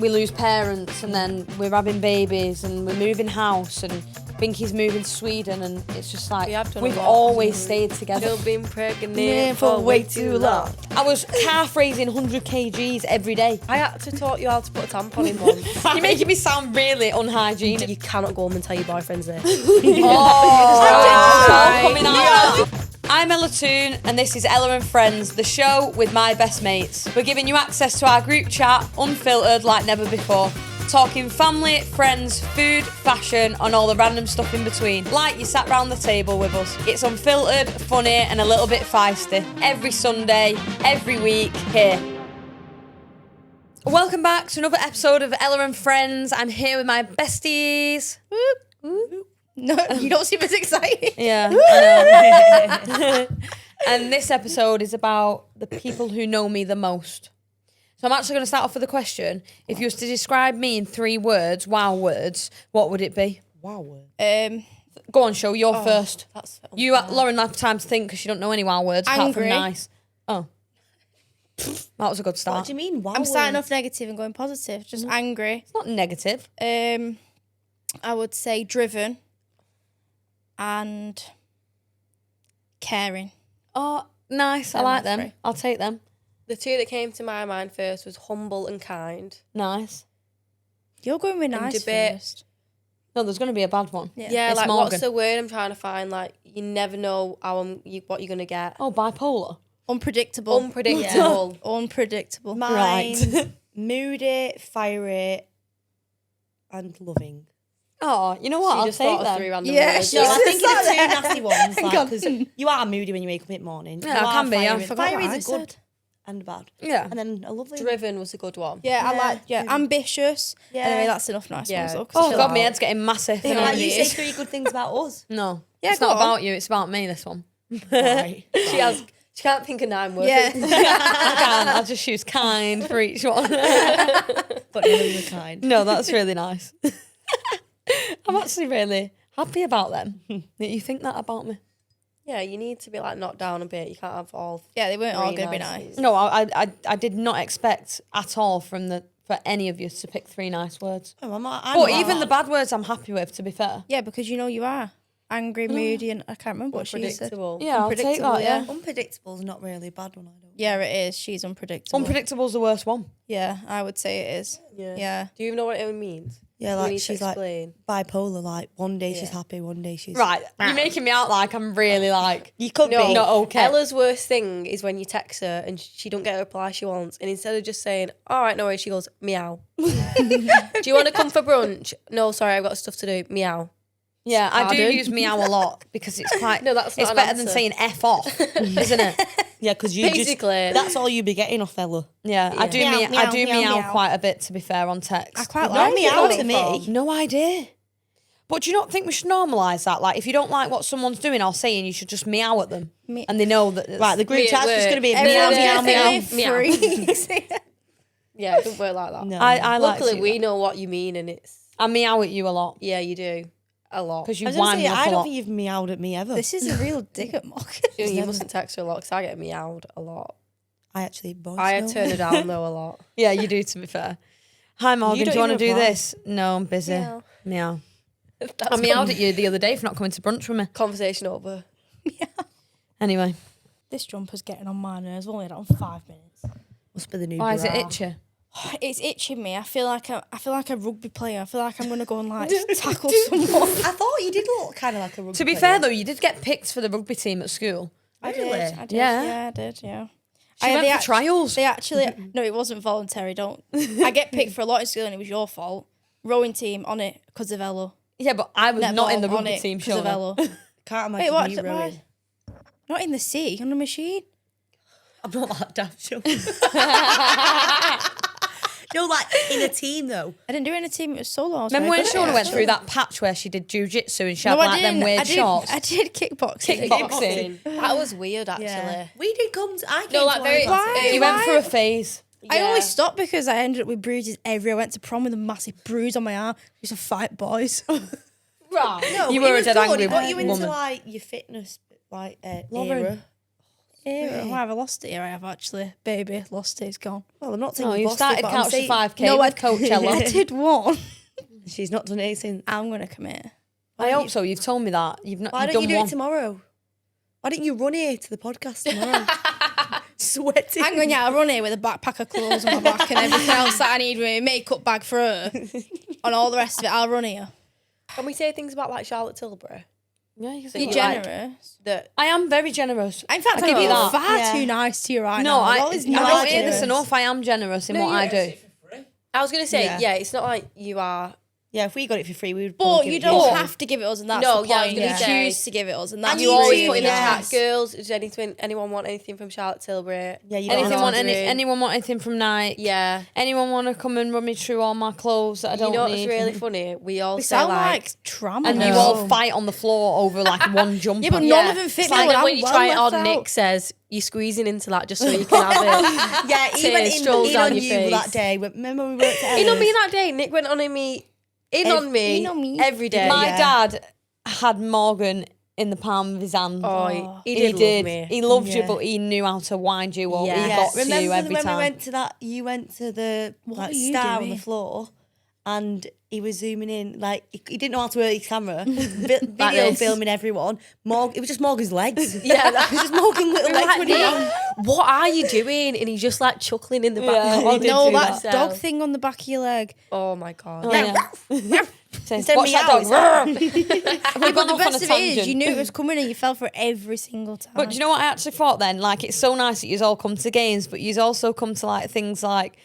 we lose parents and then we're having babies and we're moving house and Binky's moving to Sweden and it's just like we've always stayed together. You've been pregnant for way too long. I was calf raising 100 kgs every day. I had to taught you how to put a tampon in one. You're making me sound really unhygienic. You cannot go home and tell your boyfriend's there. Coming out. I'm Ella Toone and this is Ella and Friends, the show with my best mates. We're giving you access to our group chat, unfiltered like never before. Talking family, friends, food, fashion and all the random stuff in between. Like you sat round the table with us. It's unfiltered, funny and a little bit feisty. Every Sunday, every week, here. Welcome back to another episode of Ella and Friends. I'm here with my besties. Whoop, whoop. No, you don't seem as excited. Yeah, I know. And this episode is about the people who know me the most. So I'm actually going to start off with a question. If you was to describe me in 3 words, wow words, what would it be? Wow word. Go on, show, you're first. You, Lauren, have time to think because you don't know any wow words apart from nice. Oh. That was a good start. What do you mean, wow? I'm starting off negative and going positive. Just angry. It's not negative. I would say driven. And caring. Oh, nice. I like them. I'll take them. The 2 that came to my mind first was humble and kind. Nice. You're going with nice first. No, there's going to be a bad one. Yeah, it's like Morgan. what's the word I'm trying to find? Like you never know what you're going to get. Oh, bipolar. Unpredictable. Unpredictable. Unpredictable. Mine, Right. moody, fiery, and loving. Oh, you know what? She I'll just take thought of them. 3 random Yeah, words. she No, I think said it's 2 that. nasty ones, because you are moody when you wake up in the morning. Yeah, you I can be, I fiery. forgot Fiery what I is a good said. and bad. Yeah. And then a lovely... Driven was a good one. Yeah, I like ambitious. Yeah. Anyway, that's enough nice ones though. Oh, I God, my head's getting massive. Yeah, and like you say everything. 3 good things about us. No. Yeah, it's go not on. about you, it's about me, this one. Right. She can't think of 9 words. Yeah. I can't. I'll just choose kind for each one. But none of the kind. No, that's really nice. I'm actually really happy about them. That you think that about me. Yeah, you need to be like knocked down a bit. You can't have all. Yeah, they weren't all 3 going to be nice nice. things. No, I did not expect at all for any of you to pick 3 nice words. Oh, I'm But even the bad words I'm happy with, to be fair. Yeah, because you know you are. Angry, moody, and I can't remember what she said. Unpredictable. Yeah, I'll take Unpredictable, that, yeah. Unpredictable's not really a bad one, I don't. Yeah, it is. She's unpredictable. Unpredictable's the worst one. Yeah, I would say it is. Yeah. Do you even know what it means? Yeah, We like need to she's like explain. bipolar, like one day she's happy, one day she's... Right, you're making me out like I'm really like... You could No, be. Not okay. Ella's worst thing is when you text her and she don't get a reply she wants, and instead of just saying, all right, no worries, she goes, meow. Do you want to come for brunch? No, sorry, I've got stuff to do. Meow. Yeah, I do Pardon? use meow a lot because it's quite... No, that's not it's an better than answer. saying F off, isn't it? Yeah, because you Basically. that's all you be getting off Ella. Yeah, I do Meow, I meow, do meow, meow meow. quite a bit, to be fair, on text. I quite No like meow it. to me. No idea. But do you not think we should normalise that? Like, if you don't like what someone's doing or saying, you should just meow at them. And they know that... Right, the group Me at chat's just work. going to be meow, Everyone's meow, gonna meow. think we're freaks. Yeah, it doesn't work like that. No. I like to Luckily, do we that. know what you mean, and it's... I meow at you a lot. Yeah, you do. A lot. Because you I was gonna wind say, me up I a don't lot. think you've meowed at me ever. This is a real dig at Mock. You mustn't text her a lot, because I get meowed a lot. I actually voice I note. turn her down, though, a lot. Yeah, you do, to be fair. Hi, Morgan, do don't you want to even do reply. this? No, I'm busy. Meow. Meow. I That's meowed at you the other day for not coming to brunch with me. conversation over. Anyway. This jumper's getting on my nerves. I've only had it on 5 minutes. Must be the new Why is it bra. itchy? It's itching me. I feel like a rugby player. I feel like I'm gonna go and like tackle someone. I thought you did look kind of like a rugby To be fair, though, you did get picked for the rugby team at school. I Really? did. I did. Yeah. Yeah, I did. Yeah. She went they for trials. They actually no, it wasn't voluntary. Don't. I get picked for a lot in school, and it was your fault. Rowing team on it because of Ella. Yeah, but I was not in the Netball on rugby it team, 'cause sure. of Ella. Can't Wait, imagine what? you rowing. Not in the sea, on a machine. I'm not that damn sure. No, like in a team though. I didn't do it in a team. It was solo. I was Remember very when good at Shauna it. went through that patch where she did jiu-jitsu and she had No, I like them didn't. weird I did. shorts? I did kickboxing. Kickboxing. That was weird, actually. Yeah. We did come to... I came No, like to very... one class. You went through a phase. I Yeah. only stopped because I ended up with bruises everywhere. I went to prom with a massive bruise on my arm. I used to fight boys. Right. No, You but were it a was dead good. angry It got you into woman. like your fitness like Lauren. era. Era. I have lost it here. I have actually. Baby, lost it. It's gone. Well, I'm not saying No, you've you lost started it, but I'm Couch to saying 5K No, with Coach Ella. I did one. she's not done it since. I'm gonna commit. I hope so. You've told me that. You've not. Why You've don't you done do one. it tomorrow? Why don't you run here to the podcast tomorrow? Sweating. I'm going out. I run here with a backpack of clothes on my back and everything else that I need with me, makeup bag for her, and all the rest of it. I'll run here. Can we say things about like Charlotte Tilbury? Yeah, you can say You're what you like. generous. That I am very generous. In fact, I'll give you that. far Yeah. too nice to you right No, now. I What is don't not hear this generous? enough. I am generous in No, what I you're- do. I was gonna say, Yeah. yeah, it's not like you are. Yeah, if we got it for free, we would. But probably you give it don't you. have to give it us, and that's No, the yeah, I point. was gonna You say- choose to give it us, and that's And you the always dream, put in the yeah. chat, girls. Does anyone want anything from Charlotte Tilbury? Yeah, you don't Anything have want to. anyone want anything from Nike? Yeah. Anyone want to come and run me through all my clothes that I don't You know what's need? really funny? We all They say sound like, like trauma. And you though. all fight on the floor over like one jumper. Yeah, but none of them fit It's me. like when when I'm you well try it left on, out. Nick says you're squeezing into that just so you can have it. Yeah, even Tears strolls in down on your you face. that day. Remember we worked at In on Ella's? me that day, Nick went on me. In on me every day. My Yeah. dad had Morgan in the palm of his hand. Oh, he He did love me. He loved you, Yeah. but he knew how to wind you up. Yeah. He Yeah. got to Remember you every when time. we went to that? You went to the What like were you star on the doing? floor, and he was zooming in. Like he didn't know how to work his camera. Video this. filming everyone. It was just Morgan's legs. Yeah, it was just Morgan's little legs. like, running around. what are you doing? And he's just like chuckling in the Yeah, background. he did No, do that that. dog thing on the back of your leg. Oh my god. Oh, yeah. Says, Instead of watch that meow, dog. it's We've But gone the off on a best of it is, tangent. you knew it was coming and you fell for it every single time. But do you know what I actually thought then? Like, it's so nice that you all come to games, but you also come to like things like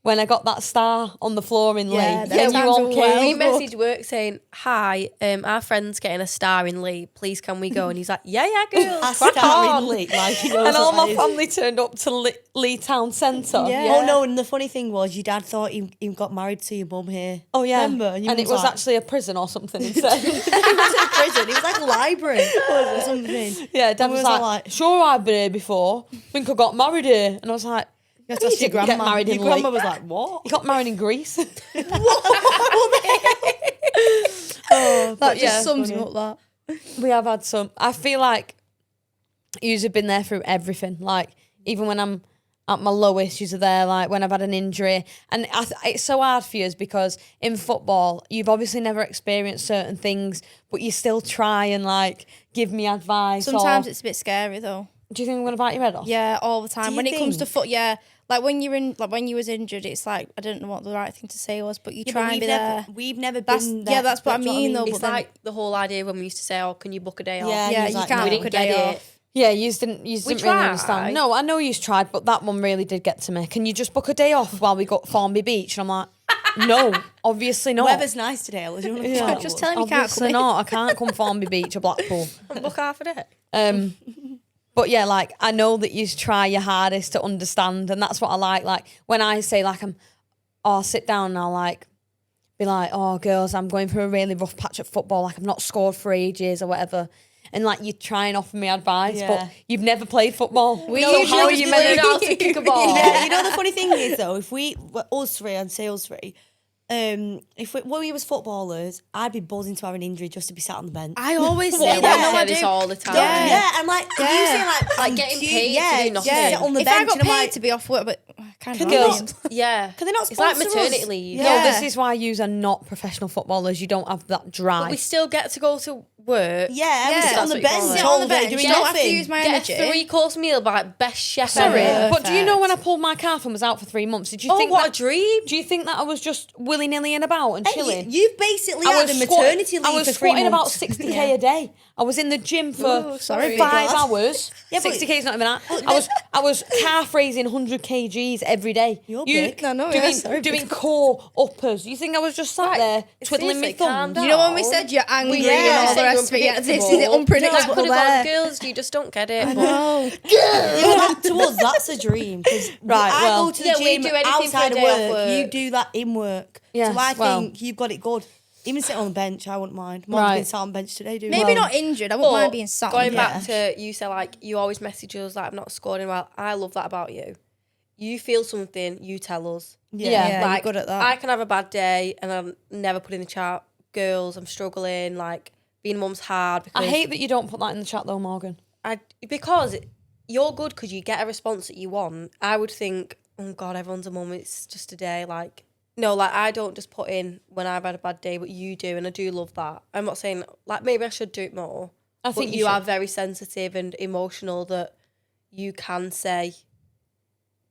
when I got that star on the floor in Yeah, Lee. them And you times all were came. well We good. messaged work saying, "Hi, our friend's getting a star in Lee. Please, can we go?" And he's like, "Yeah, girls, I crack start on." in Lee, like he knows And all what my that is. family turned up to Lee Town Centre. Yeah. Oh no! And the funny thing was, your dad thought he got married to your mum here. Oh yeah. Remember? And, your And it mum was like, actually a prison or something instead. It wasn't a prison. It was like a library or something. Yeah, Dad And we was was all like, sure I've been here before. Think I got married here. And I was like, You "No, you didn't get married in Your grandma Lee. was like, "What?" You got married in Greece." that just yeah, sums him up, that. We have had some. I feel like yous have been there through everything. Like, even when I'm at my lowest, yous are there. Like, when I've had an injury. And it's so hard for yous because in football, you've obviously never experienced certain things, but you still try and, like, give me advice. Sometimes or, it's a bit scary, though. do you think I'm going to bite your head off? Yeah, all the time. you When it comes to think? foot, yeah. Like when you're in, like when you was injured, it's like I don't know what the right thing to say was, but you Yeah, try but and be we've there. never, we've never That's- been yeah, there. that's what I mean, though, It's but then- like the whole idea when we used to say, "Oh, can you book a day off?" Yeah, and Yeah, he was you like, can't no, we book didn't a get day it. off. Yeah, you didn't really tried. understand. No, I know you tried, but that one really did get to me. Can you just book a day off while we got Formby Beach? And I'm like, no, obviously not. Weather's nice today, Ella. Do you want to Yeah. come out? Just tell him you can't Obviously come in. not. I can't come Formby Beach or Blackpool. Book half a day. But yeah, like I know that you try your hardest to understand, and that's what I like. Like when I say like I'll sit down and I'll like be like, "Oh, girls, I'm going through a really rough patch at football. Like I've not scored for ages or whatever." And like you try and offer me advice, Yeah. but you've never played football. No, So how are just you learn meant how to kick a ball. Yeah, you know the funny thing is though, if we us three, I'd say us three, if when we was footballers, I'd be buzzing to have an injury just to be sat on the bench. I always say Yeah, that. we No, I say this do. all the time. Yeah. Yeah, and like you say like Like getting paid yeah, to do nothing. yeah, sit on the If bench I got and I'm paid like, to be off work, but I kind of Can Girls, girls, Yeah. can they not It's like sponsor maternity us? leave. No, Yeah. this is why you are not professional footballers. You don't have that drive. But we still get to go to work. Yeah, we Yeah. sit on the That's what bench you call it. Sit all on the day bench. doing You don't have to nothing. use my Get a energy. 3-course meal by best chef Sorry, ever. but do you know when I pulled my calf and was out for 3 months? Did you Oh, think what that, a dream. Do you think that I was just willy nilly and about and Hey, chilling? you've basically I had a was maternity leave I was for 3 squatting about months. 60k a day. I was in the gym for Ooh, sorry, 5 big lad. hours. Yeah, but- 60k is not even that. I was calf raising 100 kgs every day. You're big. I know, doing, yeah, sorry, doing core uppers. You think I was just sat there twiddling my seriously, calm thumbs? You know when we said you're angry Yeah, and all the say rest of it? Yeah, this is it That unpredictable could have gone, there. girls, you just don't get it. but- No. Yeah, to us, that's a dream. 'Cause Right, I well- go to the Yeah, we gym do anything for a outside of day off work. work. You do that in work. Yes, so I well- think you've got it good. Even sitting on the bench, I wouldn't mind. Mom's Right. been sat on the bench today doing Maybe well. not injured. I wouldn't But mind being sat on going the back bench. to you say like you always message us like I've not scored in a while. I love that about you. You feel something, you tell us. Yeah, you're like good at that. I can have a bad day and I'm never put in the chat. Girls, I'm struggling. Like being mum's hard because I hate that you don't put that in the chat though, Morgan. because you're good because you get a response that you want, I would think, oh God, everyone's a mum. It's just a day. Like, no, like I don't just put in when I've had a bad day, but you do, and I do love that. I'm not saying like maybe I should do it more. I But think you you are should. very sensitive and emotional that you can say,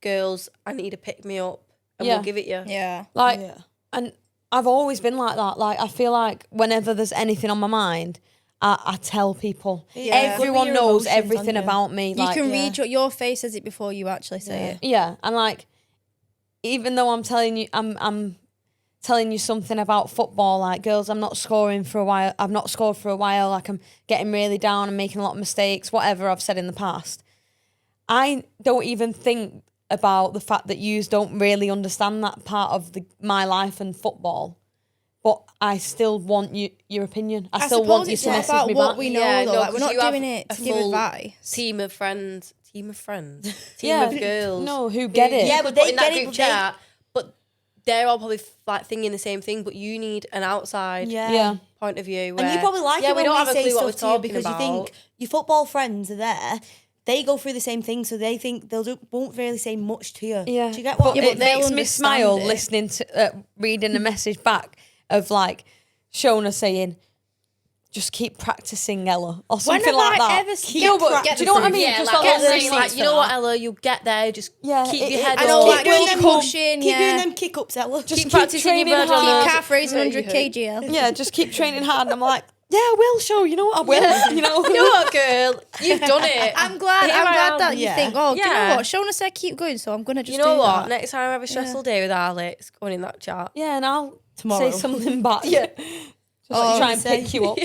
girls, I need to pick me up, and Yeah. we'll give it you. Yeah. Like, Yeah. and I've always been like that. Like, I feel like whenever there's anything on my mind, I tell people. Yeah. Everyone Your knows emotions, everything aren't you? about me. You Like, can read your face says it before you actually say it. yeah, and like, even though I'm telling you, I'm telling you something about football. Like, girls, I'm not scoring for a while. I've not scored for a while. Like, I'm getting really down and making a lot of mistakes. Whatever I've said in the past, I don't even think about the fact that you don't really understand that part of my life and football. But I still want your opinion. I still suppose want you it's to not message about me what back. we know, Yeah, though. no, Like, we're 'cause not you have doing it a to give full advice. Team of friends, team Yeah, of girls. no, who get it. Yeah, Yeah, but but they in that get it, group but they- chat, but they're all probably like thinking the same thing. But you need an outside Yeah. point of view. And you where, probably like yeah, it we when don't we have a say clue what we're stuff to you talking because about. you think your football friends are there. They go through the same thing, so they think won't really say much to you. Yeah, Do you get what? But Yeah, it but they'll makes me understand smile it. listening to reading a message back of like Shona saying, "Just keep practicing, Ella," or something have like I that. ever No, but get do you know what I mean? Yeah, Just like, got get those saying, like, receipts you know for what, that. Ella, you get there, just Yeah, keep your it- head I know, up. like, doing keep them- pushing, Keep doing yeah. them kick ups, Ella. Just keep practicing your training bird on hard. Calf raising Right, 100 kg. Yeah, just keep training hard. And I'm like, yeah, I will show. You know what? I will. You know. You know what, girl? You've done it. I'm glad. Here I'm I glad am. that you Yeah. think. Oh, do you know Yeah. what? Shona said keep going, so I'm gonna just. You know do what? that. Next time I have a stressful day with Alex, going in that chat. Yeah, and I'll Tomorrow. say something back. Yeah. Just try and pick you up.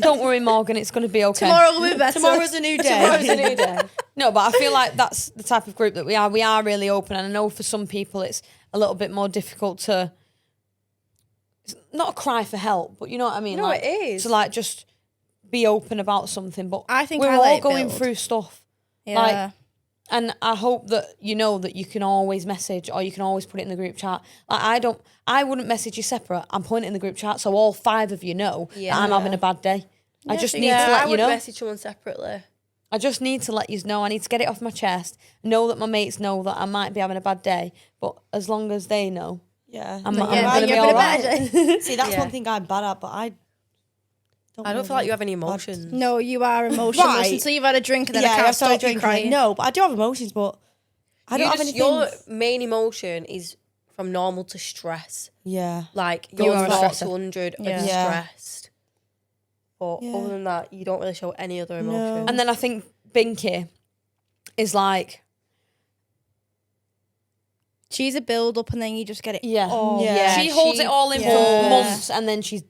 Don't worry, Morgan. It's going to be okay. Tomorrow will be better. Tomorrow's a new day. Tomorrow's a new day. No, but I feel like that's the type of group that we are. We are really open, and I know for some people it's a little bit more difficult to it's not a cry for help, but you know what I mean. No, like, it is. to like just be open about something. But I think we're I let all it going build. through stuff. Yeah. Like, and I hope that you know that you can always message or you can always put it in the group chat. Like I wouldn't message you separate. I'm putting it in the group chat so all 5 of you know that I'm having a bad day. I just need to I let you would know. message someone separately. I just need to let you know. I need to get it off my chest. Know that my mates know that I might be having a bad day. But as long as they know, Yeah. I'm yeah, going to be you're all having a better right. day. See, that's Yeah. one thing I'm bad at, but I I don't feel like you have any emotions. No, you are emotionless Right. until you've had a drink and then I yeah, can't I've started stop you drinking. crying. No, but I do have emotions, but I don't have anything. Your main emotion is from normal to stress. Yeah. Like You you're are a 0 stresser. to 100 Yeah. of Yeah. stressed. But Yeah. other than that, you don't really show any other emotion. And then I think Binky is like, She's a build up and then you just get it. yeah. all. Yeah. She holds it all in Yeah. for months and then she's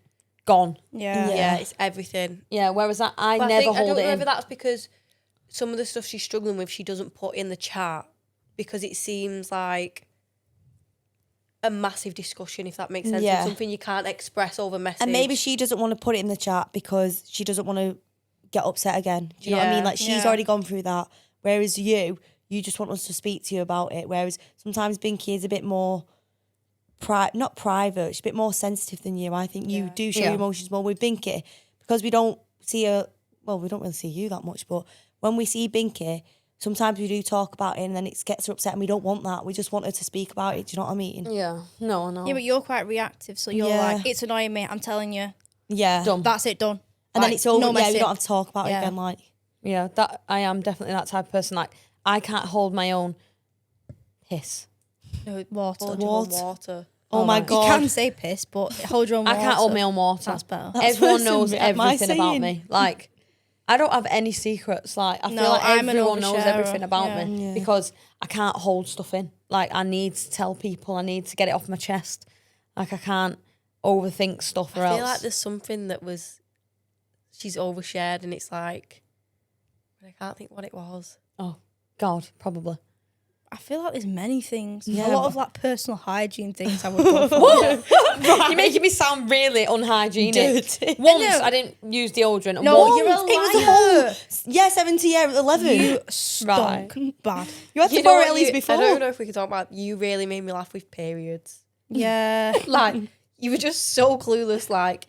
gone. Yeah. yeah, it's everything. Yeah, whereas I But never I hold don't it know in. whether that's because some of the stuff she's struggling with, she doesn't put in the chat because it seems like a massive discussion, if that makes sense. Yeah. And something you can't express over message. And maybe she doesn't want to put it in the chat because she doesn't want to get upset again. Do you know what I Yeah. mean? Like she's Yeah. already gone through that. Whereas you just want us to speak to you about it. Whereas sometimes Binky is a bit more not private, she's a bit more sensitive than you. I think you do show Yeah. your emotions more with Binky because we don't see her. Well, we don't really see you that much, but when we see Binky, sometimes we do talk about it and then it gets her upset and we don't want that. We just want her to speak about it. Do you know what I mean? Yeah, no, no. Yeah, but you're quite reactive, so you're Yeah. like, it's annoying me. I'm telling you, Yeah. Done. that's it, done. And then Like, it's over. no Yeah, we messing. don't have to talk about it Yeah. again. Like, Yeah, that I am definitely that type of person. Like, I can't hold my own piss. no, Water. hold your own water. oh my right. God. You can say piss, but hold your own I water. can't hold my own water. That's better. Everyone worse knows than me. Am I everything about saying? me. Like, I don't have any secrets. Like, I No, feel like I'm an everyone knows oversharer. everything about Yeah. me Yeah. because I can't hold stuff in. Like, I need to tell people. I need to get it off my chest. Like, I can't overthink stuff or I else. feel like there's something that she's overshared and it's like, I can't think what it was. Oh, God, probably. I feel like there's many things. Yeah, a lot but- of like personal hygiene things I would go for. You're making me sound really unhygienic. Dirty. Once know. I didn't use deodorant. And No, once, you're a It was the liar. whole year 7 to year 11. You stunk bad. You had to You know borrow what at least you- before. I don't know if we could talk about, you really made me laugh with periods. Yeah. Like, you were just so clueless, like,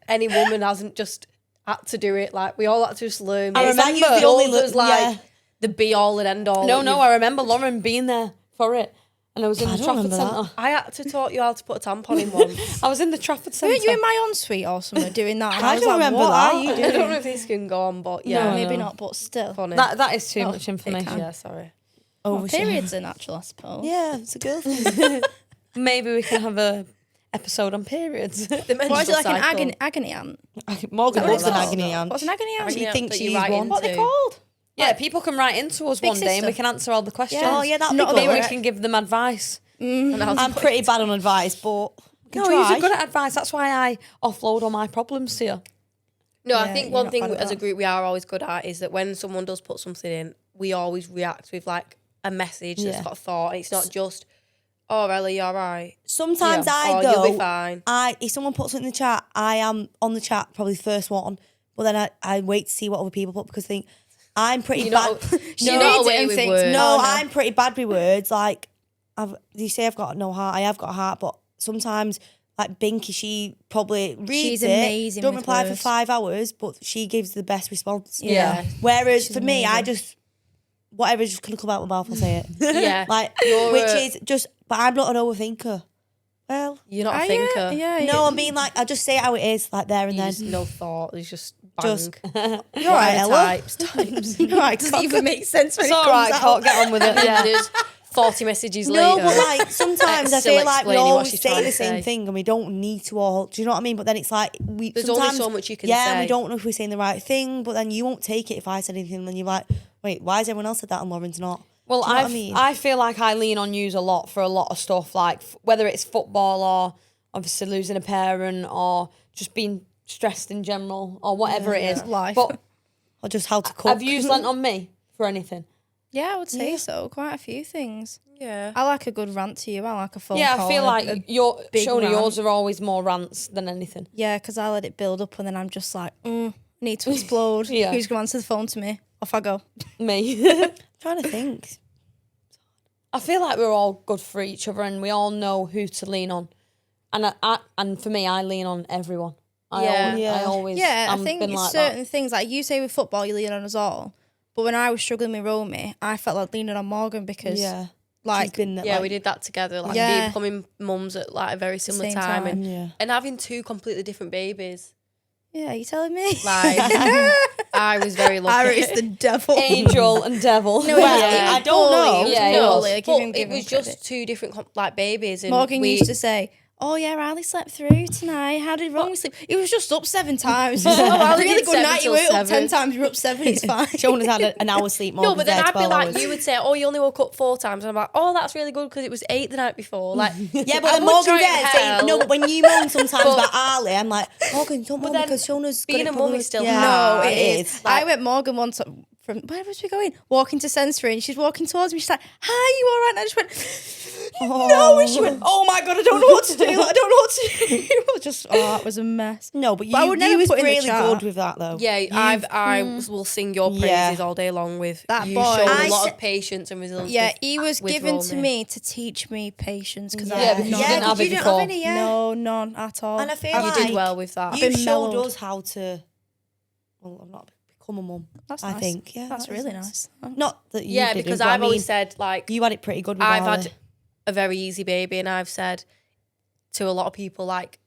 any woman hasn't just had to do it. Like, we all had to just learn. I It's like remember. you The only told us, like, yeah. the be all and end all. No, I remember Lauren being there for it. And I was in the don't Trafford remember Centre. I had to taught you how to put a tampon in once. I was in the Trafford Centre. Weren't you in my ensuite or something doing that? And I was don't like, remember what that. are you I doing? don't know if this can go on, but yeah. Maybe no. not, but still. Funny. That is too Oh, much information. Yeah, sorry. Overshare. Periods are natural, I suppose. Yeah, it's a girl thing. Maybe we can have a episode on periods. The What is it, like an agony aunt? Morgan Is that loves what an it's agony called? aunt. What's an agony aunt? Agony She aunt thinks that you she's write one. What are they into. called? Yeah, people can write into us Big one day and we sister. can answer all the questions. Oh, yeah, that'd be Not good. Maybe we Correct. can give them advice. I'm pretty bad on advice, but we can No, try. you're good at advice. That's why I offload all my problems to you. No, I Yeah, think you're one not thing bad at as a that. group we are always good at is that when someone does put something in, we always react with like a message that's Yeah. got a thought. It's not just, oh, Ellie, you all right? Sometimes I or go. you'll be fine. If someone puts something in the chat, I am on the chat probably the first one, but then I wait to see what other people put because I think I'm pretty You're bad. not, She you're not reads it away and with thinks, words. No, no. I'm pretty bad with words. Like, you say I've got no heart. I have got a heart, but sometimes, like Binky, she probably reads She's it, amazing don't with reply for words. 5 hours, but she gives the best response. Yeah. Whereas She's for me, I amazing. just whatever's just gonna come out my mouth, I'll say it. Yeah. Like, You're which a- is just. But I'm not an overthinker. Well, You're not a Are you? thinker. Yeah. no, I mean like I just say it how it is, like there and then. There's no thought. There's just bang. Just- You're right, Ella. Types. You're right, Doesn't cock. even make sense when It's it all comes right, out. Cock, get on with it. Yeah. There's 40 messages No, later. but like sometimes I Still feel like we explaining what always she's say trying the to same say. thing and we don't need to all. Do you know what I mean? But then it's like There's only sometimes, so much you can yeah, and say. we don't know if we're saying the right thing. But then you won't take it if I said anything. And then you're like, wait, why has everyone else said that and Lauren's not? Well, Do you know what I mean? I feel like I lean on yous a lot for a lot of stuff, like whether it's football or obviously losing a parent or just being stressed in general or whatever it is. Life. But Or just how to cook. have yous lent on me for anything? Yeah, I would say so. Quite a few things. Yeah. I like a good rant to you. I like a phone Yeah, call. I feel and like your big Shona, rant. yours are always more rants than anything. Yeah, because I let it build up and then I'm just like, need to explode. Yeah. Who's going to answer the phone to me? Off I go. Me. trying to think. I feel like we're all good for each other and we all know who to lean on. And and for me, I lean on everyone. I always Yeah, I I'm think been it's like certain that. things, like you say with football, you lean on us all. But when I was struggling with Romy, I felt like leaning on Morgan because, Yeah. She's like, been Yeah, like, we did that together. Like Yeah. becoming mums at like a very similar Same time, time. and Yeah. and having two completely different babies. yeah, you telling me? Like I was very lucky. Iris the devil. Angel and devil. No, Well, Yeah. I don't know. Yeah, yeah, it was. bully. But it was just two different like babies. And Morgan we, used to say, "Oh yeah, Riley slept through tonight. How did Romy sleep?" He was just up 7 times. He's like, "Oh, Riley really did good 7 night. You till were up 10 7. times. You're up 7. It's fine." Shona's had an hour sleep. No, Morgan's but then there I'd be 12 like, hours. you would say, "Oh, you only woke up 4 times," and I'm like, "Oh, that's really good because it was 8 the night before." Like, Yeah, but I then would Morgan's try there and saying, help. no, but when you moan sometimes But- about Ali, I'm like, Morgan, don't moan then because Shona's being got it a mum probably- is still yeah, hard. No, it it is. is. I went Morgan once from, where was we going? Walking to Sensory, and she's walking towards me. She's like, "Hi, you all right?" And I just went, "No," and she went, "Oh my god, I don't know what to do. Like, I don't know what to do." I was just, that was a mess. No, but you, But I would never you was put in the really chat. good with that though. Yeah, I will sing your praises Yeah. all day long with That you. boy. Showed I a lot said- of patience and resilience. Yeah, with- he was with given to Romy. me to teach me patience because Yeah, I because you had didn't none. have it you didn't before. have any, yeah. No, none at all. And I feel You like did well with that. you been showed mellowed. us how to. Well, I'm not become a mum. That's I nice. think, yeah, That's that really makes nice. Not that you Yeah, didn't, because but I've I always mean, said like you had it pretty good with I've Ali. had a very easy baby, and I've said to a lot of people like,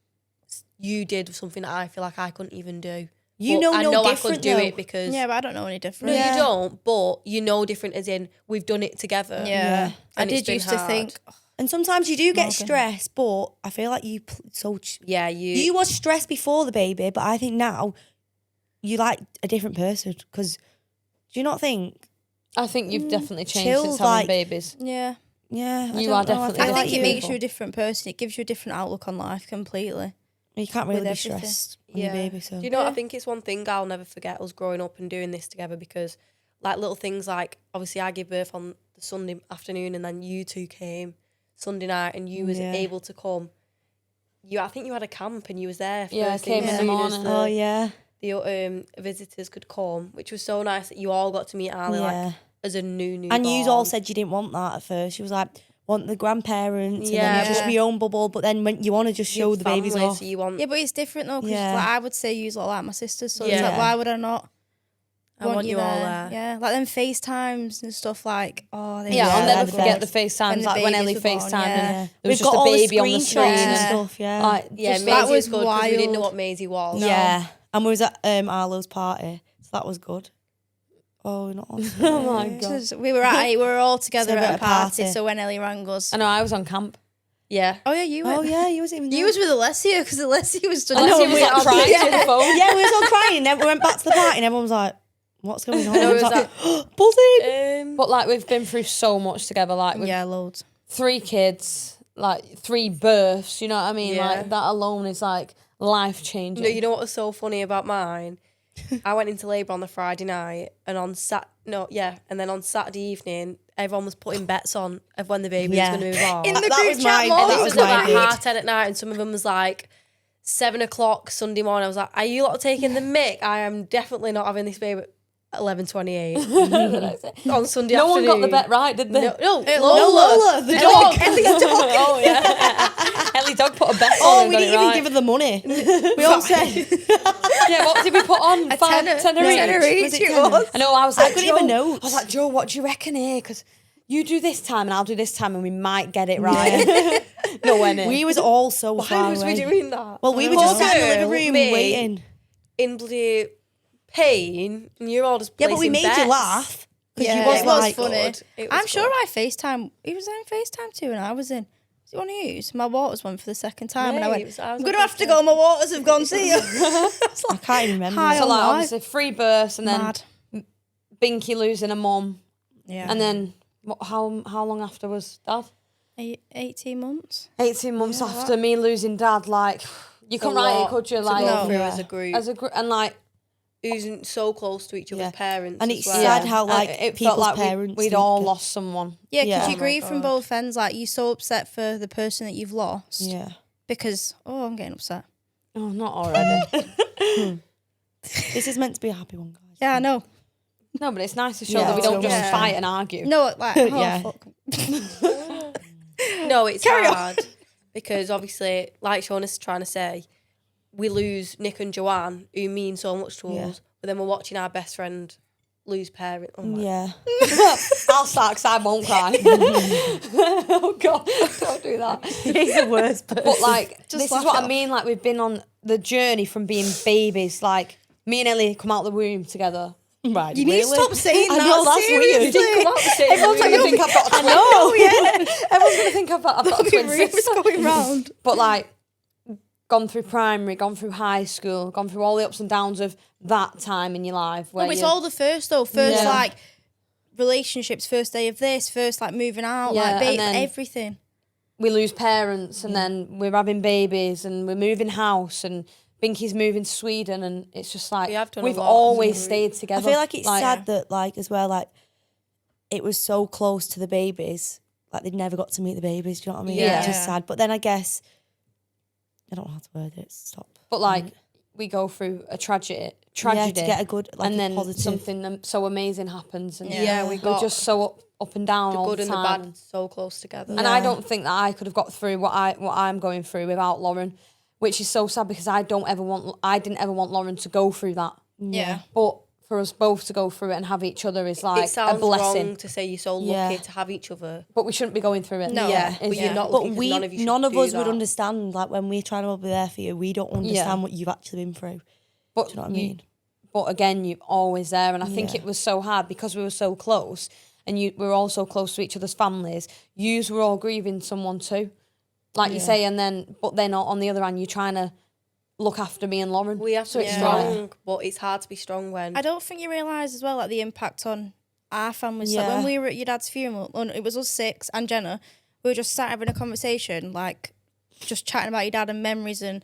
you did something that I feel like I couldn't even do. You But know I no know I different could do though. it because Yeah, but I don't know any different. no, Yeah. you don't. But you know different as in we've done it together. Yeah. I And it's did been used to hard. think, And sometimes you do get Morgan. stressed, but I feel like you Yeah, you was stressed before the baby, but I think now you like a different person because do you not think? I think you've definitely changed Chilled, since having like- babies. yeah. Yeah, I You don't are know, definitely feel I like think it you- makes you a different person. It gives you a different outlook on life completely. You can't really with be everything. stressed when you're baby. So Do you know what? Yeah. I think it's one thing I'll never forget us growing up and doing this together because like little things like obviously I gave birth on the Sunday afternoon and then you two came Sunday night and you was Yeah. able to come. I think you had a camp and you was there. Yeah, I first thing came in as the soon as morning. oh yeah, the visitors could come, which was so nice that you all got to meet Ali yeah. like as a new And you all said you didn't want that at first. She was like, want the grandparents, and then you just Yeah. your own bubble. But then when you want to just show the babies off. So you want Yeah, but it's different though, because Yeah. like, I would say use like my sisters, so it's Yeah. like, why would I not? want you all there. Yeah, like them FaceTimes and stuff like, I'll Yeah, never the forget the best. FaceTimes, When the like when Ellie babies were born, FaceTimed yeah. and there was We've got just a all the baby on the screen. screenshots and And stuff, yeah. Like, Yeah, just- Maisie that was was good because we didn't know wild. what Maisie was. Yeah. And we was at Arlo's party, so that was good. Oh, not on. oh my God. we were all together So at a at a party. party. So when Ellie rang us, I know, I was on camp. Yeah. oh yeah, you were. Oh yeah, you wasn't even there. You was with Alessia because Alessia was done. Unless he was like crying on the phone. Yeah, we was all crying. Then we went back to the party and everyone was like, what's going on? No, I it was was like, buzzing. But like we've been through so much together, like with Yeah, loads. 3 kids, like 3 births, you know what I mean? Yeah. Like that alone is like life changing. No, you know what was so funny about mine? I went into labour on the Friday night, and on and then on Saturday evening, everyone was putting bets on of when the baby was Yeah. going to move on. In the That group was chat, my- Mom. And that this was was at my like mood. 10:30 at night, and some of them was like 7 o'clock Sunday morning. I was like, "Are you lot taking the mick? I am definitely not having this baby at 11:28 on Sunday no one afternoon." got the bet right, did they? No, Lola, the dog. oh yeah. Ellie dog put a bet on Oh, and we got didn't it even right. give her the money. We all said, Yeah, what did we put on? A Five, tenner. tenner Tenner each. each. Was it It tenner? was. I know, I was I like, couldn't Joe, even know. I was like, Joe, what do you reckon here? Because you do this time and I'll do this time and we might get it right. Nowhere near. we was all so Why far was away. we doing that? Well, we were Poor just sat in the girl, living room me, waiting. in bloody pain, and you're all just Yeah, but we placing made bets. you laugh. Because Yeah, you was it was like, funny. It was I'm sure good. I FaceTime. He was in FaceTime too, and I was in. Do you want to use my waters one for the second time? and I Yeah, went, I was I'm on gonna have to FaceTime. go. My waters have gone. See you. I can't even remember. Hi, so on like live. obviously 3 births and then Mad. Binky losing a mum. Yeah. And then how long after was Dad? 18 months. 18 months after me losing Dad, like you couldn't write it, could you? to Like go through Yeah. as a group, as a and like who's so close to each other's Yeah. parents. And as it's well. sad how and like it felt people's like parents we'd think all it- lost someone. Yeah, because Yeah. you Oh grieve from both ends. Like you're so upset for the person that you've lost. Yeah. Because I'm getting upset. Oh, not already. This is meant to be a happy one, guys. Yeah, I know. No, but it's nice to show Yeah, that we don't so just much. fight and argue. No, like, oh, Yeah. fuck. No, it's Carry on. hard because obviously, like Shauna's trying to say, we lose Nick and Joanne, who mean so much to Yeah. us, but then we're watching our best friend lose parent. Oh my Yeah. I'll start because I won't cry. Oh God, don't do that. He's the worst person. But like, this is laugh what it I off. mean. Like, we've been on the journey from being babies. Like, me and Ellie come out the womb together. Right, You need to stop saying I that. know, that's weird. seriously. Everyone's going to think I've got a twin. know, Everyone's going to think I've got a twin Rumors sister. going round. But like, gone through primary, gone through high school, gone through all the ups and downs of that time in your life. Where No, it's you- all the first though. First Yeah. like relationships, first day of this, first like moving out, Yeah, like and then- everything. we lose parents and then we're having babies and we're moving house and Binky's moving to Sweden and it's just like We have done a we've lot as a always group. stayed I together. feel like it's sad that, like, as well, like, it was so close to the babies. Like, they'd never got to meet the babies. Do you know what I mean? Yeah. It's just sad. But then I guess, I don't know how to word it. Stop. But like we go through a tragedy Yeah, to get a good, like, and a then positive. something so amazing happens and Yeah, we we're got just so up and down the all good the and the time. bad so close together. And I don't think that I could have got through what I'm going through without Lauren, which is so sad because I didn't ever want Lauren to go through that. Yeah. But for us both to go through it and have each other is like it sounds a blessing. wrong to say you're so Yeah. lucky to have each other. But we shouldn't be going through it. No. Yeah, It's- but you're not But lucky 'cause we, none of you none should of us do would that. understand, like, when we're trying to be there for you, we don't understand what you've actually been through. But Do you know what I mean? But again, you're always there, and I think Yeah. it was so hard because we were so close, and we were all so close to each other's families. Yous were all grieving someone too, like you say, and then on the other hand, you're trying to look after me and Lauren. We have to be it's strong, but it's hard to be strong when I don't think you realise as well like the impact on our families. Like Yeah. when we were at your dad's funeral, and it was us 6 and Jenna, we were just sat having a conversation, like just chatting about your dad and memories and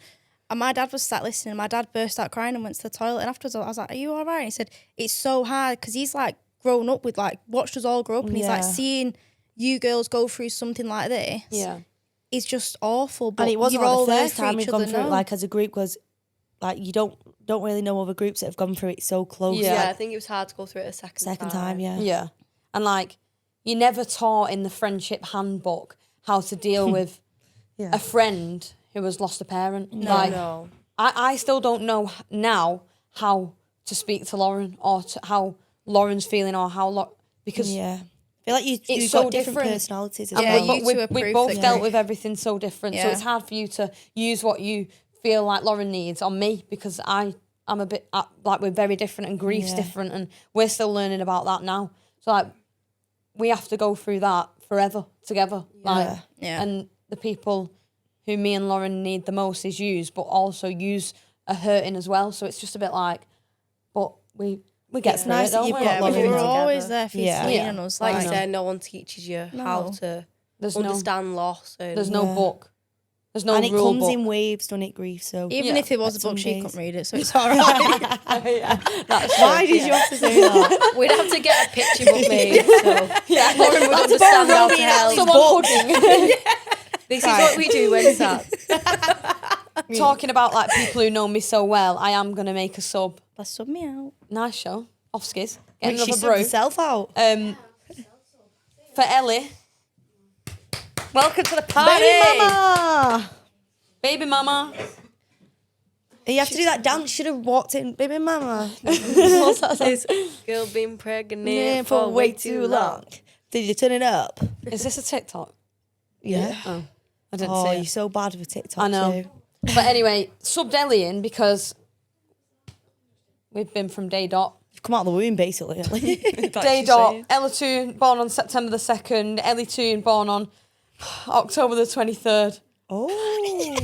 my dad was sat listening. My dad burst out crying and went to the toilet. And afterwards, I was like, "Are you all right?" And he said, "It's so hard because he's like grown up with like watched us all grow up, and he's like Yeah. seeing you girls go through something like this. Yeah. It's just awful. But And it wasn't you're all like the there first for time each we've gone other through it, now. like, as a group, because, like, you don't really know other groups that have gone through it so close. Yeah. yeah, I think it was hard to go through it a second Second time, yeah. Yeah. And like, you're never taught in the friendship handbook how to deal with a friend who has lost a parent. No, Like, no. I still don't know now how to speak to Lauren or to how Lauren's feeling or because Yeah. I feel like you've It's got so different different. personalities as Yeah, well. you but two are we proof both that dealt you- with everything so different. So Yeah. it's hard for you to use what you feel like Lauren needs on me because I'm a bit like we're very different and grief's Yeah. different and we're still learning about that now. So like we have to go through that forever together. Like Yeah. and the people who me and Lauren need the most is yous, but also yous are hurting as well. So it's just a bit like, but we get through nice it, that don't you've we? got We're Lauren together. always there for you Yeah. to lean Yeah. on us. Like Like, you said, no one teaches you how to There's understand loss. And There's no Yeah. book. There's no And it rule comes book. in waves, doesn't it, grief? So even Yeah. if it was a Some book, she days. couldn't read it, so it's all right. That's why did you have to say that? we'd have to get a picture book made. So Yeah. Lauren would understand how to Romeo help. Someone hugging. This is what we do when sad. Talking about like people who know me so well, I am gonna make a sub. Let's sub me out. Nice show. Off skis. Get Wait, she another subbed brew. herself out. For Ellie. Welcome to the party. Baby mama! Baby mama. You have to do that dance. Should have walked in. Baby mama. This girl been pregnant Yeah, for way too long. Did you turn it up? Is this a TikTok? Yeah. Oh. I didn't Oh, see you're it. so bad with TikTok I know. too. But anyway, subbed Ellie in because we've been from day dot. You've come out of the womb, basically. Day dot. Ella Toone, born on September the 2nd. Ellie Toone, born on October the 23rd. Oh.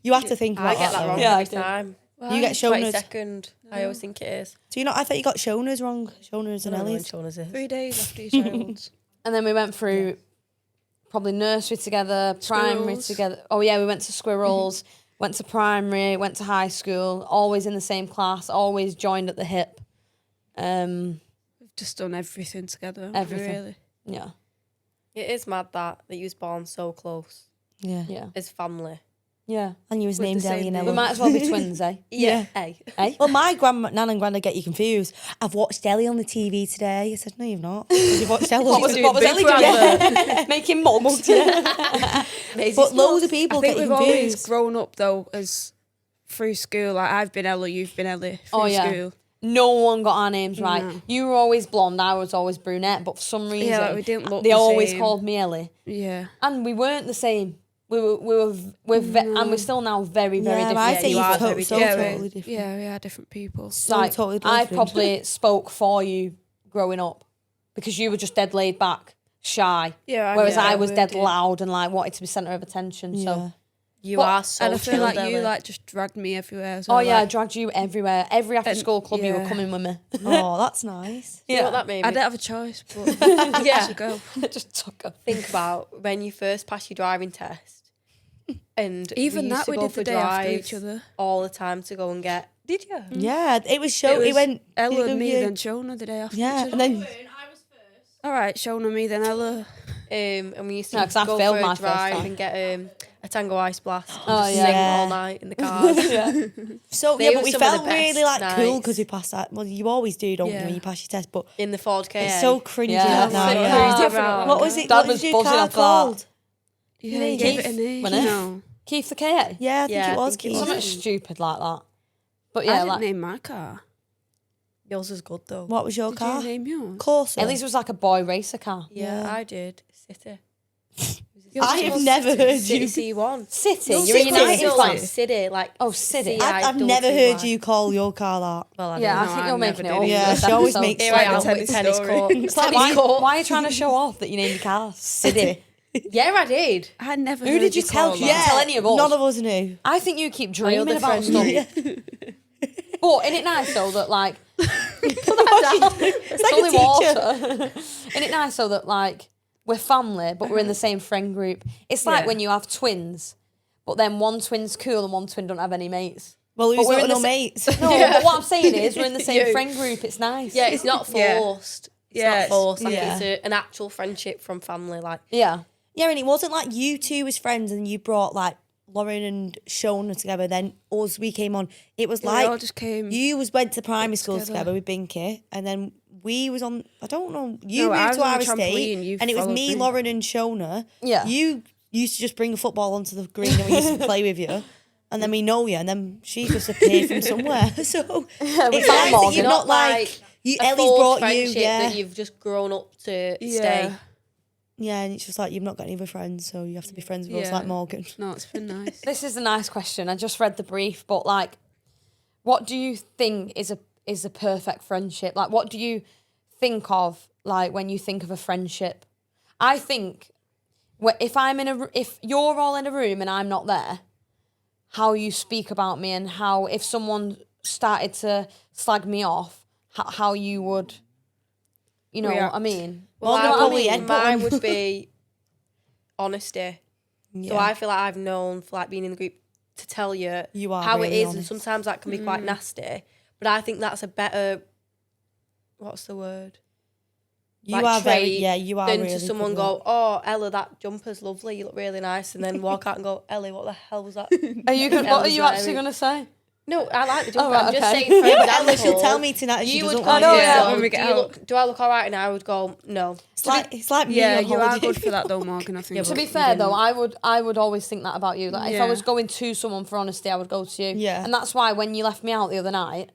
You have to think about I get that though. wrong Yeah, I every do. time. You get Shona's. 22nd. I always think it is. Do you not? I thought you got Shona's wrong. Shona's and I don't know when Ellie's. Shona's is. 3 days after your child's. And then we went through probably nursery together, primary Squirrels. together. Oh yeah, we went to Squirrels, went to primary, went to high school, always in the same class, always joined at the hip. We've just done everything together. haven't we, Everything. Really. Yeah, It is mad that you was born so close Yeah. yeah, as family. yeah. And you was With named the same Ellie and name. We Ella. might as well be twins, eh? Yeah. Hey. Eh? Well, my nan and granddad get you confused. I've watched Ellie on the TV today. I said, no, you've not. You've watched Ella. What was Ellie doing? Yeah. Making mugs. Yeah. But loads of people I think get we've always confused. grown up though as through school. Like I've been Ella, you've been Ellie through Oh, yeah. school. No one got our names right. No. You were always blonde, I was always brunette, but for some reason like, we didn't look they the always same. called me Ellie. Yeah. And we weren't the same. And we're still now very, very Yeah, different. I think you are you're very so yeah, totally we, different. yeah, we are different people. So Like, totally I different. probably spoke for you growing up because you were just dead laid back, shy. Yeah, Whereas yeah, I was we dead did. loud and like wanted to be centre of attention. Yeah. So You But- are so And I feel chill, like you Ella. like just dragged me everywhere. As oh well. yeah, I like, dragged you everywhere. Every after school club you were yeah. coming with me. Oh, that's nice. You know what that made me I don't have a choice, but Yeah. to go. Just took her. think about when you first passed your driving test. And Even used that to we go did for the day after drives each other. all the time to go and get. Did you? Yeah, it was show. It It, was went Ella you and me, go, then Shona the day after. yeah, each and other. then All right, Shona, me, then Ella. And we used to No, 'cause I go failed for my a first drive time. and get a Tango Ice Blast and Oh, just yeah. sing Yeah. all night in the cars. so They yeah, were but we some of the felt really best like cool nights. because we passed that. Well, you always do, don't you, Yeah. when you pass your test? But In the Ford KA. it's so cringy Yeah. that now. Sick Yeah. car. Definitely. What was it? Dad what was was your buzzing car off that. called? Yeah, name? you gave it a Keith? name. Wasn't it? No, Keith the KA. Yeah, I think Yeah, it I was. think it Keith. was. Something stupid like that. But I yeah, didn't like name my car. Yours was good though. What was your Did car? you name yours? Corsa. Ellie's was like a boy racer car. Yeah, Yeah. I did. City. I have never heard City you. C1. City, No, you're a City. United No, fan. City, like Oh, City. I've never heard you call your car that. Well, I Yeah, don't I know. think I you're making it never up. did for Yeah, this she always episode. makes Here I am fun. with tennis story. court. It's like Why, you- why are you trying to show off that you named your car City? Yeah, I did. I never. Who heard did you tell? call You that. didn't tell any of us. None of us knew. I think you keep My dreaming other about friend stuff. knew. But isn't it nice though that like It's it's like only a teacher. water? Isn't it nice though that like we're family but we're in the same friend group? It's like Yeah. when you have twins, but then one twin's cool and one twin don't have any mates. Well, who's we're got in no the sa- mates? No, but what I'm saying is we're in the same You. friend group. It's nice. Yeah, it's not Yeah. forced. It's Yeah, not it's- forced. Like, yeah. it's an actual friendship from family. Like, Yeah. Yeah, and it wasn't like you two as friends and you brought like Lauren and Shona together. Then us, we came on. It was Yeah, we like all just came you went to primary school together. together with Binky, and then we was on. I don't know. You No, I moved was to on our the estate, trampoline, you and it was followed me, me. Lauren, and Shona. Yeah. You used to just bring a football onto the green, and we used to play with you. and then we know you, and then she just appeared from somewhere. So it's found nice that Morgan. you've not like you. a Ellie's forced brought you, friendship yeah, that you've just grown up to stay. yeah, and it's just like you've not got any other friends, so you have to be friends with us Yeah. like Morgan. No, it's been nice. This is a nice question. I just read the brief, but like, what do you think is a perfect friendship? Like, what do you think of like when you think of a friendship? I think if if you're all in a room and I'm not there, how you speak about me and how if someone started to slag me off, how you would, you know what I mean? Well, Morgan I probably mean, headbutt mine him. would be honesty. So I feel like I've known for like being in the group to tell you, You are how really it is, and honest. sometimes that can be quite nasty. But I think that's a better, what's the word? You like, are very, trait yeah, you are Than really to someone good go, oh, Ella, that jumper's lovely, you look really nice, and then walk out and go, Ellie, what the hell was that? Are you what are you Elle's actually wearing. gonna say? No, I like the jumper. right, I'm just okay. saying, for Yeah, but example, Ella, she'll tell me tonight that she you would doesn't go, like know, it. yeah. so when we get out. do I look all right? And I would go, no. It's like me Yeah, on you are holiday. good for that though, Morgan. I think. Yeah, To be but fair though, I would always think that about you. Like if I Yeah. was going to someone for honesty, I would go to you. Yeah. And that's why when you left me out the other night,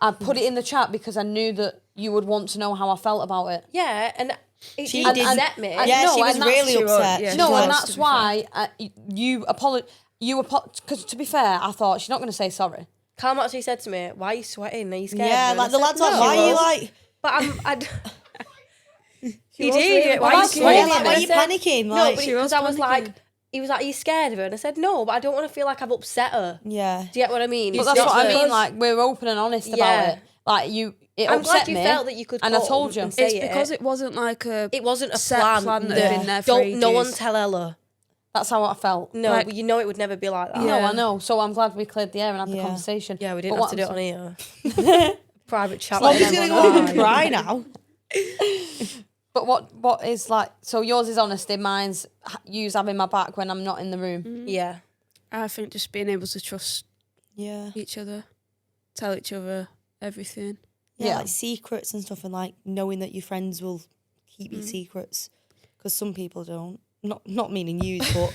I put it in the chat because I knew that you would want to know how I felt about it. Yeah, and it She did did- upset me. Yeah, No, she was and that's- really she was, upset. yeah. She No, was. and that's why you because to be fair, I thought she's not going to say sorry. Calm actually said to me, "Why are you sweating? Are you scared?" Yeah, of her?" like And the I lads said, like, "No." why are you like? But he was did. really- Why are you that's sweating? really- And why I are you said- panicking? No, Like, but she because I was panicking. like, he was like, "Are you scared of her?" And I said, "No, but I don't want to feel like I've upset her." yeah. Do you get what I mean? But It's that's not what I that- mean. Like we're open and honest about Yeah. it. Like it I'm upset glad you me, felt that you could. and I come told you. and say It's because it. it wasn't like a. It wasn't a set plan. plan that No. had been there for Don't no one ages. tell Ella. That's how I felt. No, Like- but you know it would never be like that. No, Yeah. I know. So I'm glad we cleared the air and had the Yeah. conversation. Yeah, we didn't But have to what do it I'm on here. Private chat. I'm with just gonna everyone. go home and cry now. But what is like? So yours is honesty. Mine's you having my back when I'm not in the room. Yeah. I think just being able to trust Yeah. each other, tell each other everything. Yeah, Yeah. like secrets and stuff, and like knowing that your friends will keep your secrets, because some people don't. Not meaning you, but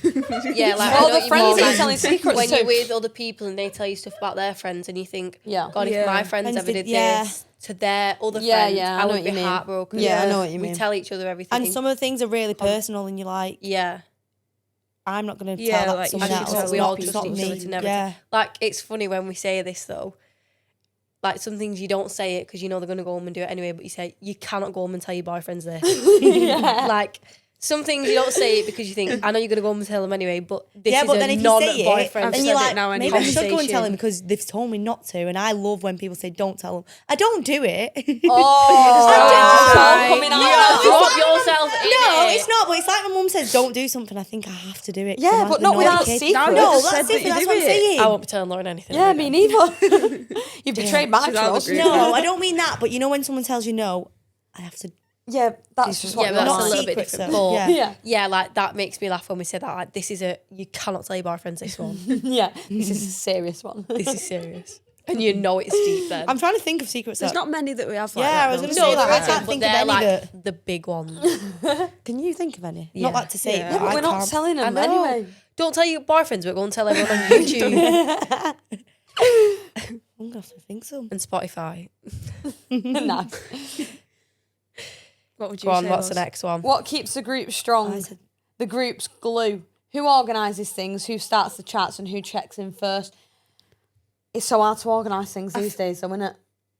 Yeah, like Well, I know the you friends mean, that like, you're telling secrets when to. you're with other people and they tell you stuff about their friends and you think, Yeah. God, if Yeah. my friends Friends ever did- did yeah. this to their other Yeah, friends, yeah, I I know would what be you mean. heartbroken. Yeah, I know what you We mean. tell each other everything. and some of the things are really personal, and you're like, yeah. I'm not going to Yeah, tell that like, to someone you else. should It's we not- all it's trust not each other me. to never Yeah, Like, it's funny when we say this, though. Like, some things you don't say it because you know they're going to go home and do it anyway, but you say, you cannot go home and tell your boyfriends this. Like, some things you don't say it because you think, I know you're going to go home and tell them anyway, but this yeah, is but a then if you say it, non-boyfriend. then you're said it like, now maybe anyway. I should go and tell Conversation. him because they've told me not to, and I love when people say don't tell them. I don't do it. Oh, Right. coming out. Yeah, now. Drop yourself in No, it. it's not. But it's like my mum says, don't do something. I think I have to do it. Yeah, I'm but like not the without naughty kid. secrets. Now you No, just that's said that different. you That's do what I'm it. saying. I won't be telling Lauren anything. Yeah, ever me again. neither. You betrayed my She's out of the trust. group. No, I don't mean that. But you know when someone tells you no, I have to. Yeah, that's just what Yeah, you're but that's like. a little bit secrets, different. though. But Yeah. Yeah. like that makes me laugh when we say that. Like, this is you cannot tell your boyfriends this one. Yeah, this is a serious one. This is serious. And you know it's deep then. I'm trying to think of secrets. There's that- not many that we have like Yeah, that. I was though. gonna no, say that. there I isn't, can't but think of they're any like that. the big ones. Can you think of any? Yeah. Not like to say Yeah. it, Yeah, but but I we're not can't. telling I them know. anyway. Don't tell your boyfriends, but go and tell everyone on YouTube I'm gonna have to think so. and Spotify. No. What would you Go on, say? what's the Loz? next one? What keeps the group strong? I said- The group's glue. Who organises things? Who starts the chats? And who checks in first? It's so hard to organise things these days, though, isn't it?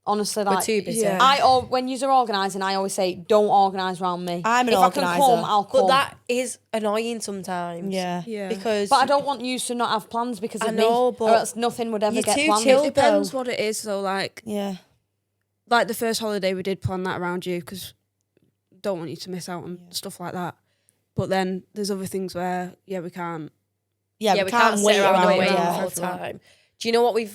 Honestly, We're like too busy. Yeah. when you're organising, I always say, don't organise around me. I'm an if I can organiser. come, I'll come. But that is annoying sometimes. Yeah. Yeah. Because But I don't want you to not have plans because of I know, me, but or else nothing would ever you're get too planned. chill. It depends what it is though. Like Yeah. the first holiday we did plan that around you because don't want you to miss out on stuff like that. But then there's other things where we can't. Yeah, we can't wait sit around around. and wait Yeah. all the time. Do you know what we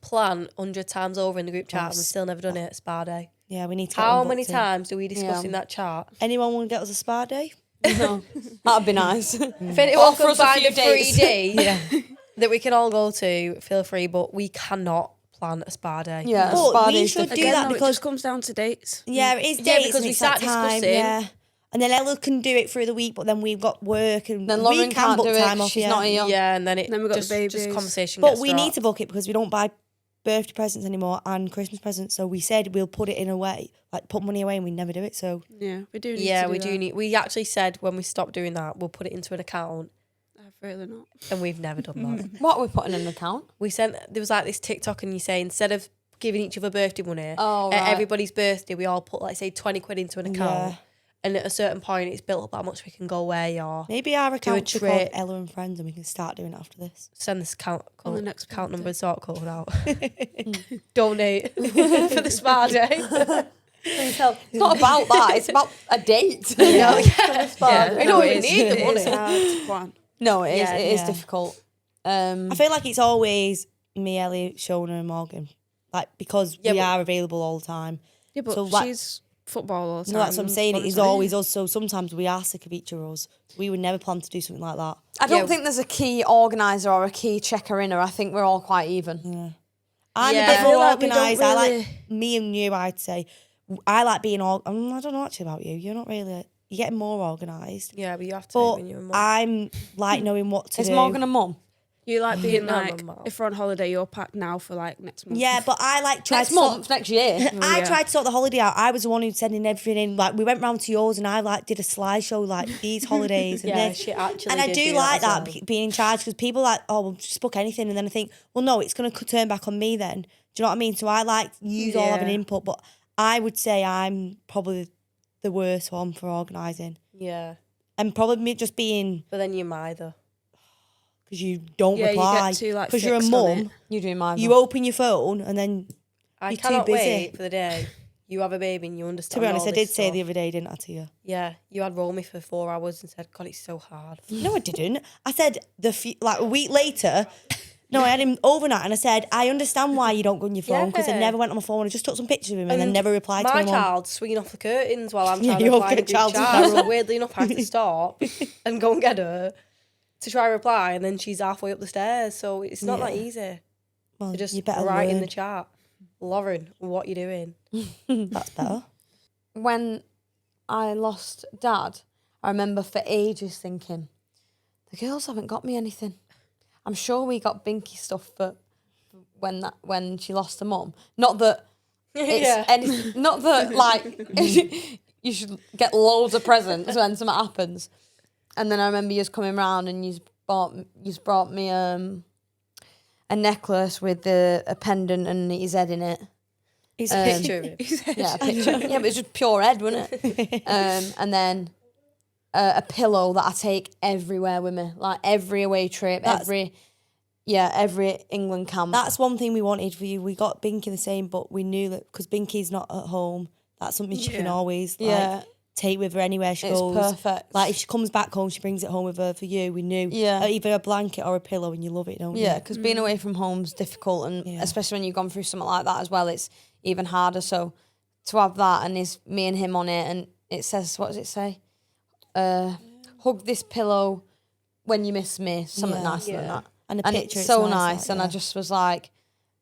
plan 100 times over in the group chat and we've still never done it? Spa day. Yeah, we need to. get How one many booked in. times do we discuss Yeah. in that chat? Anyone want to get us a spa day? No, that'd be nice. If anyone Offer can us a find few a free dates. day that we can all go to, feel free. But we cannot plan a spa day. Yeah, But spa we days should different. do Again, that though, it because just comes down to dates. yeah, it is Yeah, dates because and we it's that start time. discussing. Yeah, And then Ella can do it through the week, but then we've got work and Then we Lauren can can't book do it time 'cause off. she's Yeah. not here. Yeah, and then Then we've got just, the just babies. conversation But gets we need dropped. to book it because we don't buy birthday presents anymore and Christmas presents. So we said we'll put it in away, like put money away, and we never do it. So Yeah, we do need Yeah, to we do do that. need. We actually said when we stopped doing that, we'll put it into an account, I've really not. and we've never done that. What are we putting in an account? We sent. There was like this TikTok, and you say instead of giving each other birthday money, Oh, at right. everybody's birthday, we all put like say 20 quid into an account, Yeah. and at a certain point, it's built up how much we can go away or maybe our account should be called trip. Ella and Friends, and we can start doing it after this. send this account On the next account birthday. number and sort code out. Donate for the spa day. It's not about that. It's about a date. Yeah. We don't even need the It money. is hard to plan. No, it is. Yeah, It is yeah. difficult. I feel like it's always me, Ellie, Shona, and Morgan, like because Yeah, we but- are available all the time. Yeah, but So, like- she's football all the time. No, that's what I'm saying. It is Lauren's always us. So sometimes we are sick of each of us. We would never plan to do something like that. I don't Yeah. think there's a key organizer or a key checker in her. I think we're all quite even. I'm Yeah. a bit I more feel like we don't organised. I like really- me and you. I'd say I like being all. I don't know actually about you. You're not really. You're getting more organised. Yeah, but you have to But when you're a mum. I'm like knowing what to Is do. Morgan a mum? You like being No, like, no, no. if we're on holiday, you're packed now for like next month. Yeah, but I like tried Next to sort- month, next year. I yeah. tried to sort the holiday out. I was the one who's sending everything in. Like we went round to yours, and I like did a slideshow like these holidays. And Yeah, this. she actually And I did do do like that as that well. being in charge because people are like, oh, well, just book anything, and then I think, well, no, it's going to turn back on me then. Do you know what I mean? So I like you all having Yeah. input, but I would say I'm probably the worst one for organising, Yeah, and probably me just being but then you're either. because you don't Yeah, you get reply too, like, because you're a fixed on mum. it. You do mine. You open your phone and then I You're too cannot busy. wait for the day you have a baby and you understand. to be honest, all I did this say stuff. the other day, didn't I, to you? Yeah, you had Romy for 4 hours and said, "God, it's so hard." No, I didn't. I said like a week later. No, I had him overnight, and I said, I understand why you don't go on your phone because I Yeah. never went on my phone. I just took some pictures of him and then never replied to my him. child swinging off the curtains while I'm Yeah, trying to your reply to child's chat. So feral. weirdly enough, I have to stop and go and get her to try reply, and then she's halfway up the stairs. So it's not that Yeah. easy. Well, To just you better write in learn. the chat, Lauren, what you doing? That's better. When I lost Dad, I remember for ages thinking, the girls haven't got me anything. I'm sure we got Binky stuff for when she lost her mum. Not that it's Yeah. anything, not that like you should get loads of presents when something happens. And then I remember you coming round and you brought me a necklace with a pendant and his head in it. It's Picture of it. Yeah, a picture. Yeah, but it's just pure head, wasn't it? And then a pillow that I take everywhere with me, like every away trip, every England camp. That's one thing we wanted for you. We got Binky the same, but we knew that because Binky's not at home, that's something she can Yeah. always Yeah. take with her anywhere she It's goes. perfect. Like if she comes back home, she brings it home with her for you. We knew. Yeah. Either a blanket or a pillow, and you love it, don't you? Yeah, because being away from home's difficult, and Yeah. especially when you've gone through something like that as well, it's even harder. So to have that and is me and him on it, and it says, what does it say? Hug this pillow when you miss me, something Yeah. nicer than Yeah. that. And a And picture. it's so nice, nice, like, and I yeah. just was like,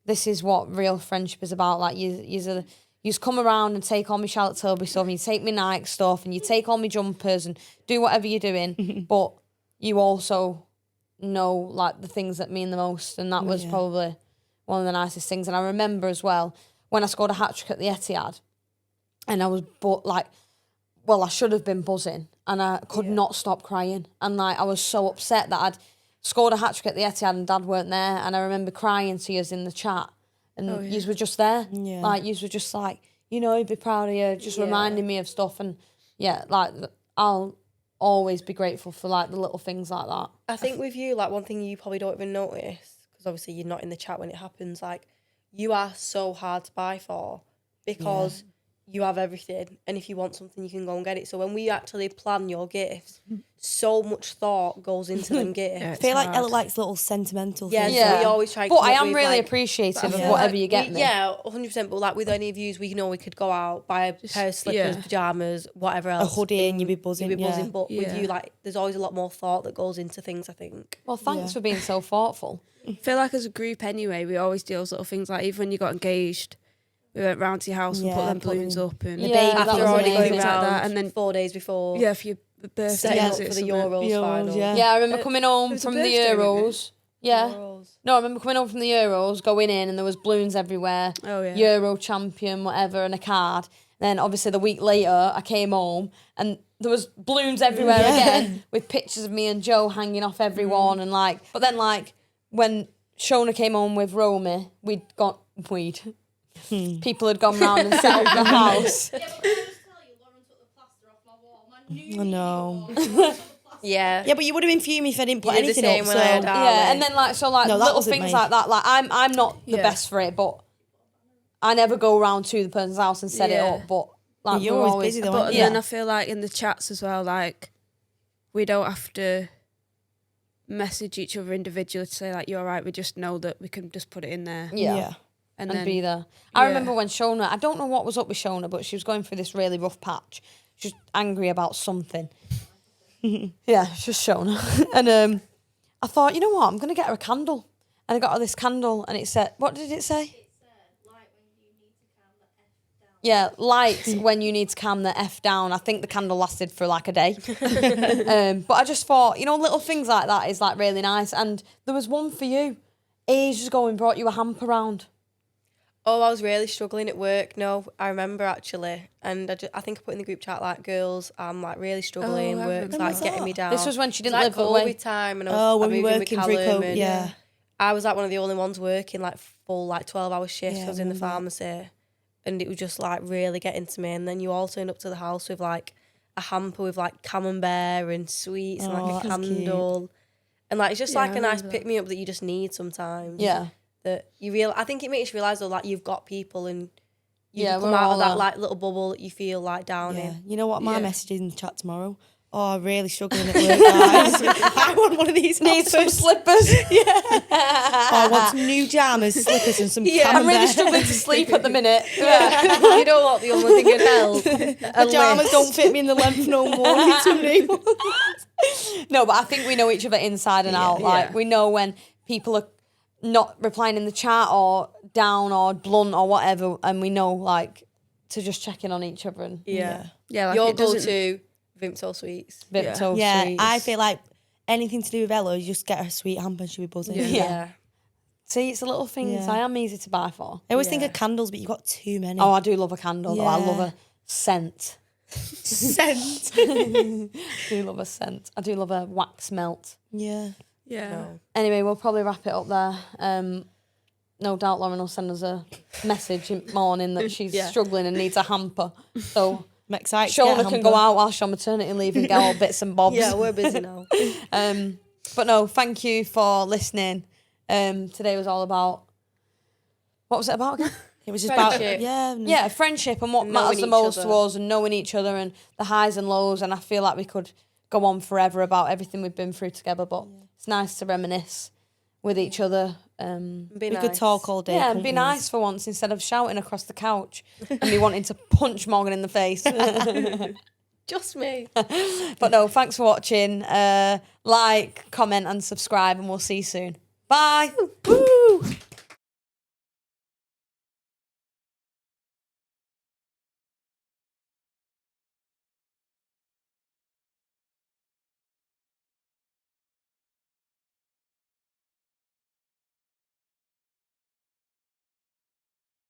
this is what real friendship is about. Like you come around and take all my Charlotte Tilbury stuff, and you take my Nike stuff, and you take all my jumpers, and do whatever you're doing, but you also know like the things that mean the most, and that was Yeah. probably one of the nicest things. And I remember as well when I scored a hat-trick at the Etihad, and I was I should have been buzzing, and I could not stop crying, and like I was so upset that I'd scored a hat-trick at the Etihad and Dad weren't there, and I remember crying to yous in the chat, and yous were just there, Yeah. like yous were just like, you know, he'd be proud of you, just Yeah. reminding me of stuff, and yeah, like I'll always be grateful for like the little things like that. I think with you, like one thing you probably don't even notice, because obviously you're not in the chat when it happens, like you are so hard to buy for because you have everything, and if you want something you can go and get it. So when we actually plan your gifts, so much thought goes into them gifts. I feel like Ella likes little sentimental Yeah, things. so we always try. But come I up am with, really like, appreciative of Yeah. whatever you get me. Yeah, 100%. But like with any of yous, we know we could go out, buy a pair of slippers, yeah. pajamas, whatever else. hoodie and you'd be buzzing, You'd be buzzing. yeah. But with Yeah. you, like, there's always a lot more thought that goes into things, I think. Well, thanks Yeah. for being so thoughtful. I feel like as a group anyway, we always do those little things. Like even when you got engaged, we went round to your house and put Yeah, them balloons up and the Yeah, baby after was already going amazing. like round that, and then 4 days before. yeah, for your birthday. Setting up was for it the something? Euros final. Yeah. Yeah, I remember coming home was a from the birthday, wasn't it? Euros. Yeah. Euros. No, I remember coming home from the Euros, going in, and there was balloons everywhere. Oh, yeah. Euro champion, whatever, and a card. Then obviously the week later, I came home and there was balloons everywhere again with pictures of me and Joe hanging off everyone and like. But then like when Shona came home with Romy, we'd got weed. People had gone round and set up the house. I know. Yeah. Yeah, but you would have been fuming if I didn't put You did the anything same up. when I had So. ours. Yeah, and then like so like No, that little wasn't things me. like that. Like I'm not the Yeah. best for it, but I never go around to the person's house and set it Yeah. up. But like You're we're always busy though, But aren't you? Yeah. then I feel like in the chats as well, like we don't have to message each other individually to say like you're right. We just know that we can just put it in there yeah. and And then be there. I yeah. remember when Shona, I don't know what was up with Shona, but she was going through this really rough patch. She was angry about something. Yeah, it's just Shona. And I thought, you know what, I'm going to get her a candle. And I got her this candle and it said, what did it say? Yeah, light when you need to calm the F down. I think the candle lasted for like a day. But I just thought, you know, little things like that is like really nice. And there was one for you. Ages ago and brought you a hamper round. Oh, I was really struggling at work. No, I remember actually. And I think I put in the group chat, like, girls, I'm like really struggling. Oh, I Work's remember like getting me down. This was when she It was didn't like live COVID away. time. And I was when we were moving working with through Callum COVID, and yeah. I was like one of the only ones working like full like 12-hour shifts. Yeah, I was in the remember. pharmacy. And it was just like really getting to me. And then you all turned up to the house with like a hamper with like camembert and sweets and Oh, like a that's cute. candle. And like it's just Yeah, like I a nice remember that. pick me up that you just need sometimes. Yeah. That you I think it makes you realise though, like you've got people and you Yeah, come we're out all of that there. like little bubble that you feel like down Yeah. in. You know what? My Yeah. message is in the chat tomorrow. Oh, really struggling at work, guys. I want one of these. Need some hampers. slippers. Oh, I want some new jammers, slippers, and some I'm really camembert. struggling to sleep at the minute. You know what? The only thing can help. Pajamas don't fit me in the length no more. Need some new ones. No, but I think we know each other inside and out. Like, Yeah. we know when people are not replying in the chat or down or blunt or whatever, and we know, like, to just check in on each other and Yeah. yeah, like Your it doesn't- go-to, Vimto sweets. Vimto Yeah, sweets. I feel like anything to do with Ella, you just get her a sweet hamper and she'll be buzzing. Yeah. Yeah. See, it's the little things. Yeah. I am easy to buy for. I always think Yeah. of candles, but you've got too many. Oh, I do love a candle, though. I love Yeah. a scent. Scent. I do love a scent. I do love a wax melt. Yeah. Yeah. No. Anyway, we'll probably wrap it up there. No doubt Lauren will send us a message in the morning that she's Yeah. struggling and needs a hamper. So I'm excited to get a Shona can hamper. go out while she's on maternity leave and get all bits and bobs. Yeah, we're busy now. But no, thank you for listening. Today was all about, what was it about again? It was just about, Friendship. Yeah, friendship and what Knowing matters the each most to other. us and knowing each other and the highs and lows. And I feel like we could go on forever about everything we've been through together, but it's nice to reminisce with each other. Be we nice. could talk all day. Yeah, and couldn't be we? nice for once instead of shouting across the couch and me wanting to punch Morgan in the face. Just me. But no, thanks for watching. Like, comment and subscribe and we'll see you soon. Bye. Woo!